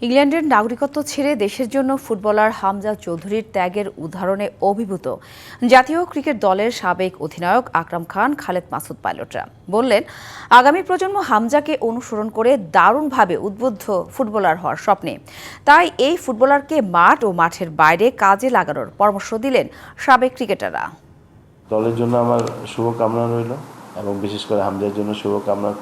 ইংল্যান্ডের নাগরিকত্ব ছেড়ে দেশের জন্য ফুটবলার হামজা চৌধুরীর ত্যাগের উদাহরণে অভিভূত জাতীয় ক্রিকেট দলের সাবেক অধিনায়ক আকরাম খান, খালেদ মাসুদ পাইলটরা বললেন, আগামী প্রজন্ম হামজাকে অনুসরণ করে দারুণভাবে উদ্বুদ্ধ ফুটবলার হওয়ার স্বপ্নে। তাই এই ফুটবলারকে মাঠ ও মাঠের বাইরে কাজে লাগানোর পরামর্শ দিলেন সাবেক ক্রিকেটাররা। দলের জন্য আমার শুভকামনা রইল এবং বিশেষ করে হামজার জন্য শুভকামনা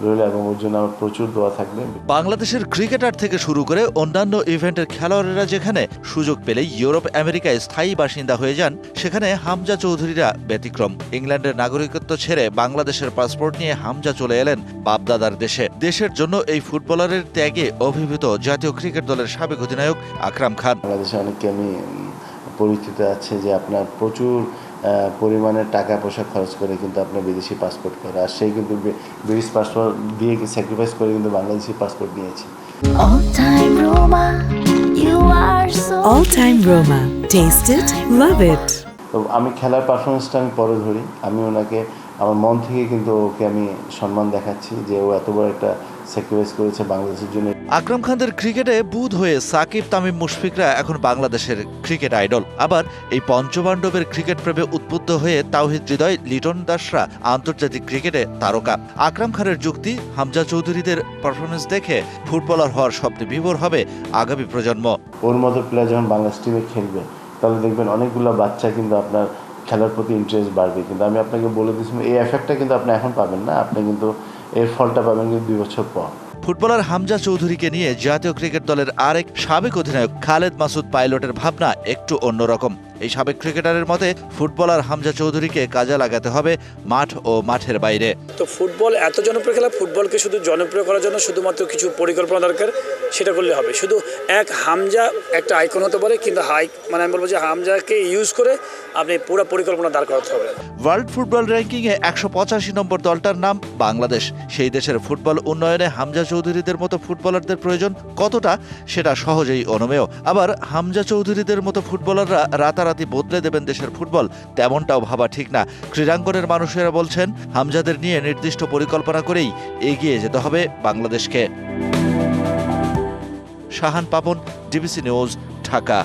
রইল এবং ওর জন্য আমার প্রচুর দোয়া থাকবে। বাংলাদেশের ক্রিকেটার থেকে শুরু করে অন্যান্য ইভেন্টের খেলোয়াড়েরা যেখানে সুযোগ পেলে ইউরোপ আমেরিকায় স্থায়ী বাসিন্দা হয়ে যান, সেখানে হামজা চৌধুরীরা ব্যতিক্রম। ইংল্যান্ডের নাগরিকত্ব ছেড়ে বাংলাদেশের পাসপোর্ট নিয়ে হামজা চলে এলেন বাপদাদার দেশে। দেশের জন্য এই ফুটবলারের ত্যাগে অভিভূত জাতীয় ক্রিকেট দলের সাবেক অধিনায়ক আকরাম খান। বাংলাদেশে অনেকে আমি পরিচিত আছে যে আপনার প্রচুর পরিমাণে টাকা পয়সা খরচ করে কিন্তু আপনার বিদেশি পাসপোর্ট করে, আর সেই কিন্তু ব্রিটিশ পাসপোর্ট দিয়ে স্যাক্রিফাইস করে কিন্তু বাংলাদেশি পাসপোর্ট নিয়েছে। All time Roma. Taste it, love it. তো আমি খেলার পারফরমেন্সটা আমি পরে ধরি, আমি ওনাকে আমার মন থেকে কিন্তু ওকে আমি সম্মান দেখাচ্ছি যে ও এত বড় একটা স্যাক্রিফাইস করেছে বাংলাদেশের জন্য। আকরাম খানদের ক্রিকেটে বুঁদ হয়ে সাকিব, তামিম, মুশফিকরা এখন বাংলাদেশের ক্রিকেট আইডল। আবার এই পঞ্চপাণ্ডবের ক্রিকেট প্রেমে উদ্বুদ্ধ হয়ে তাওহিদ হৃদয়, লিটন দাসরা আন্তর্জাতিক ক্রিকেটে তারকা। আকরাম খানের যুক্তি, হামজা চৌধুরীদের পারফরমেন্স দেখে ফুটবলার হওয়ার স্বপ্নে বিভোর হবে আগামী প্রজন্ম। ওর মতো প্লেয়ার যখন বাংলাদেশ টিমে খেলবে তাহলে দেখবেন অনেকগুলো বাচ্চা কিন্তু আপনার খেলার প্রতি ইন্টারেস্ট বাড়বে। কিন্তু আমি আপনাকে বলে দিচ্ছিলাম, এই এফেক্টটা কিন্তু আপনি এখন পাবেন না, আপনি কিন্তু এর ফলটা পাবেন কিন্তু 2 বছর পর। ফুটবলার হামজা চৌধুরীকে নিয়ে জাতীয় ক্রিকেট দলের আরেক সাবেক অধিনায়ক খালেদ মাসুদ পাইলটের ভাবনা একটু অন্যরকম। এই সাবেক ক্রিকেটারের মতে, ফুটবলার হামজা চৌধুরীকে কাজে লাগাতে হবে মাঠ ও মাঠের বাইরে। তো ফুটবল এত জনপ্রিয় খেলা, ফুটবলকে শুধু জনপ্রিয় করার জন্য শুধুমাত্র কিছু পরিকল্পনা দরকার, সেটা করলে হবে। শুধু এক হামজা একটা আইকন হতে পারে, কিন্তু আমি বলবো যে হামজাকে ইউজ করে আপনি পুরো পরিকল্পনা দাঁড় করাতে হবে। ওয়ার্ল্ড ফুটবল র্যাঙ্কিংয়ে 185 নম্বর দলটার নাম বাংলাদেশ। সেই দেশের ফুটবল উন্নয়নে হামজা চৌধুরীদের মতো ফুটবলারদের প্রয়োজন কতটা, সেটা সহজেই অনুমেয়। আবার হামজা চৌধুরীদের মতো ফুটবলাররা রাতারাতি বদলে দেবেন দেশের ফুটবল, তেমনটাও ভাবা ঠিক না। ক্রীড়াঙ্গনের মানুষেরা বলছেন, হামজাদের নিয়ে নির্দিষ্ট পরিকল্পনা করেই এগিয়ে যেতে হবে বাংলাদেশকে। Shahan Papon, DBC news, Dhaka.